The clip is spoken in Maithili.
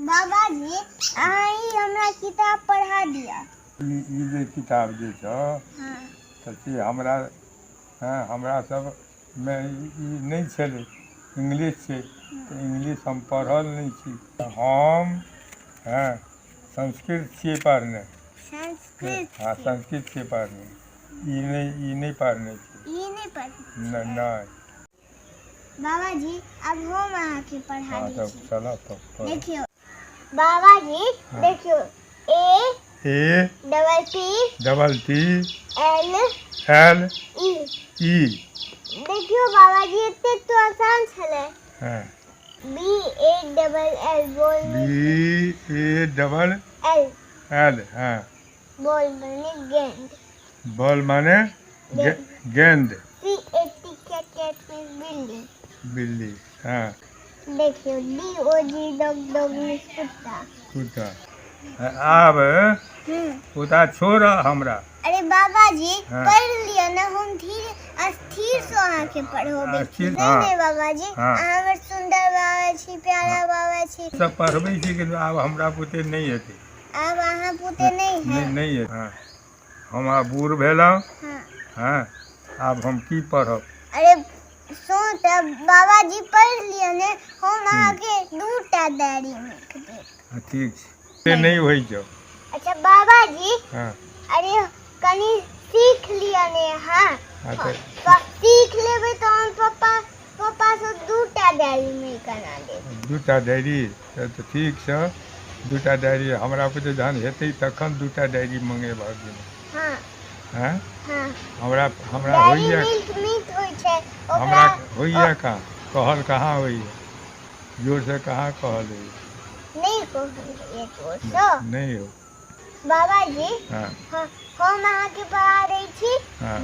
बाबा जी आई हमरा किताब पढ़ा दिया। ई जे किताब जे छ हाँ। तऽ से हमरा सब में ई नहीं छलै, इंग्लिश छै तऽ इंग्लिश हम पढ़ल नहीं छी। हम संस्कृत छियै पढ़ने। संस्कृत हाँ संस्कृत छियै पढ़ने, ई नहीं पढ़ने छी। ये नहीं पढ़ नहीं। बाबा जी अब हम अहाँ के पढ़ा हाँ दी तब छी। चलो तब पढ़। देखियो बाबा जी हाँ। देखियो A double T L E. देखियो बाबा जी इतने तो आसान छले। हाँ। BALL बोल BALL हाँ। बॉल माने गेंद। बॉल माने गेंद। कैट मीन्स बिल्ली। बिल्ली हाँ। देखियो डॉग मीन्स कुत्ता। कुत्ता। अब कुत्ता छोड़ हमरा। अरे बाबा जी हाँ। पढ़ लिया ना, हम धीरे स्थिर से अहाँ के पढ़ोबे। स्थिर, नहीं हाँ। नहीं बाबा जी हाँ। हमर सुंदर बाबा छी, प्यारा बाबा छी। सब पढ़बै छी कि आब हमरा बुते नहीं हेतै। अब अहाँ पुते नहीं है। नहीं है। हाँ। हम आब बूढ़ भेलहुँ। हाँ। हाँ। आब हम की पढ़ब। अरे सुन तब बाबा जी पढ़ लिया ने, हम आगे 2टा डायरी लिख देब। ठीक छै नहीं होइ छौ। अच्छा बाबा जी। हाँ। अरे कनी सीख लिया ने। हाँ। अच्छा। सीख लेबे तो हम पापा से 2टा डायरी में करा देब। 2टा डायरी तऽ ठीक छ। 2टा डायरी हमरा बुते जहन हेतै तखन 2टा डायरी मंगेबा। हाँ। हाँ। हाँ। हमरा डायरी होइए। मिल्क होइ छै हमरा ओकरा होइए कहाँ, कहल कहाँ होइए, जोर से कहाँ कहल होइए। नहीं कहलिए जोर से। नहीं हो। बाबा जी हाँ। हम अहाँ के पढ़ा दै छी। हाँ।